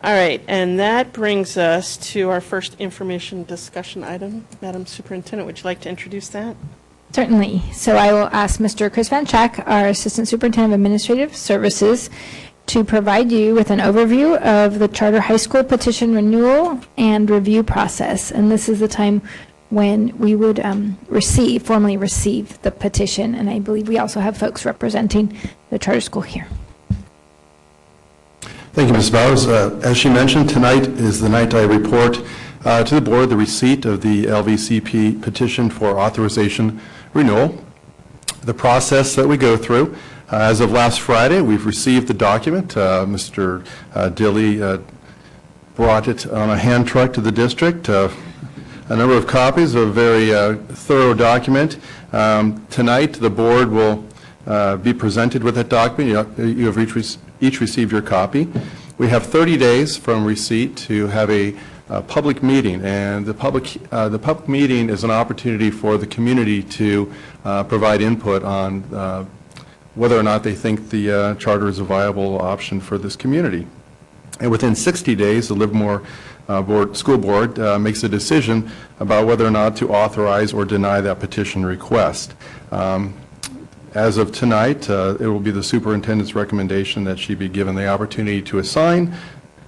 All right, and that brings us to our first information discussion item. Madam Superintendent, would you like to introduce that? Certainly. So I will ask Mr. Chris Van Schack, our Assistant Superintendent of Administrative Services, to provide you with an overview of the Charter High School petition renewal and review process. And this is the time when we would formally receive the petition. And I believe we also have folks representing the charter school here. Thank you, Ms. Bowers. As she mentioned, tonight is the night I report to the board the receipt of the LVCP petition for authorization renewal. The process that we go through, as of last Friday, we've received the document. Mr. Dilley brought it on a hand truck to the district. A number of copies of a very thorough document. Tonight, the board will be presented with that document. You have each received your copy. We have 30 days from receipt to have a public meeting, and the public meeting is an opportunity for the community to provide input on whether or not they think the charter is a viable option for this community. And within 60 days, the Livermore School Board makes a decision about whether or not to authorize or deny that petition request. As of tonight, it will be the superintendent's recommendation that she be given the opportunity to assign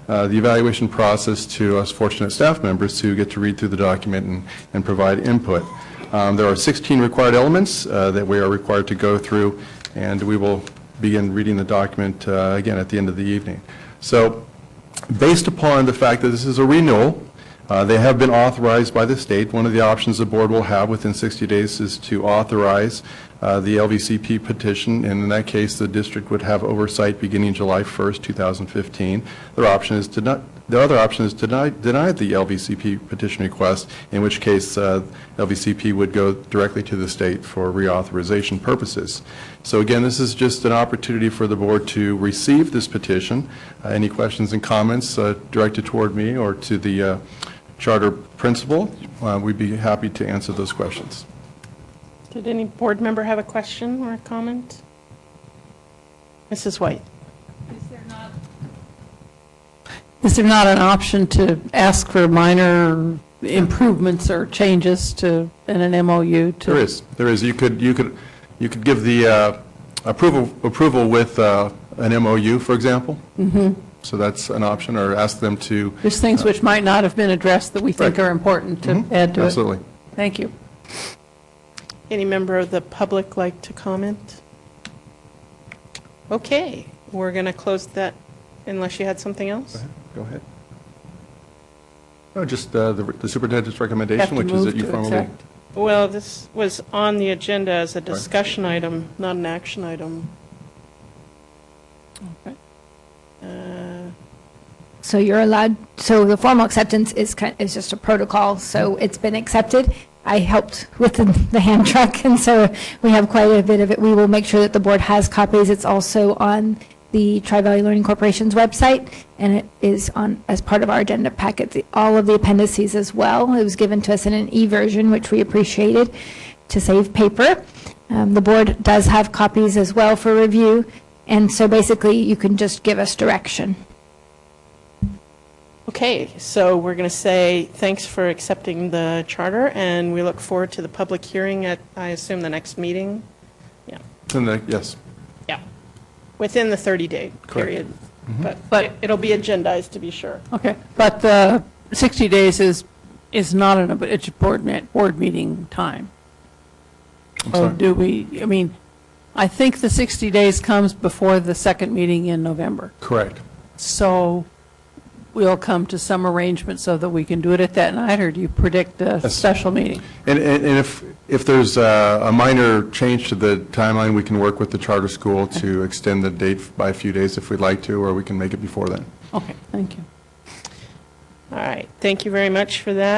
the evaluation process to us fortunate staff members who get to read through the document and provide input. There are 16 required elements that we are required to go through, and we will begin reading the document again at the end of the evening. So, based upon the fact that this is a renewal, they have been authorized by the state. One of the options the board will have within 60 days is to authorize the LVCP petition, and in that case, the district would have oversight beginning July 1st, 2015. The other option is to deny the LVCP petition request, in which case LVCP would go directly to the state for reauthorization purposes. So again, this is just an opportunity for the board to receive this petition. Any questions and comments directed toward me or to the charter principal, we'd be happy to answer those questions. Did any board member have a question or a comment? Mrs. White. Is there not an option to ask for minor improvements or changes to in an MOU? There is. You could give the approval with an MOU, for example. Mm-hmm. So that's an option, or ask them to. There's things which might not have been addressed that we think are important to add to it. Absolutely. Thank you. Any member of the public like to comment? Okay, we're going to close that unless you had something else. Go ahead. No, just the superintendent's recommendation, which is that you formally. Well, this was on the agenda as a discussion item, not an action item. Okay. So you're allowed, so the formal acceptance is just a protocol, so it's been accepted. I helped with the hand truck, and so we have quite a bit of it. We will make sure that the board has copies. It's also on the Tri-Valley Learning Corporation's website, and it is on as part of our agenda packet, all of the appendices as well. It was given to us in an e-version, which we appreciated to save paper. The board does have copies as well for review, and so basically you can just give us direction. Okay, so we're going to say thanks for accepting the charter, and we look forward to the public hearing at, I assume, the next meeting? Yeah. Yes. Yeah. Within the 30-day period. Mm-hmm. But it'll be agendized to be sure. Okay, but the 60 days is not it's board meeting time. So do we, I mean, I think the 60 days comes before the second meeting in November. Correct. So we'll come to some arrangement so that we can do it at that night, or do you predict a special meeting? And if there's a minor change to the timeline, we can work with the charter school to extend the date by a few days if we'd like to, or we can make it before then. Okay, thank you. All right, thank you very much for that.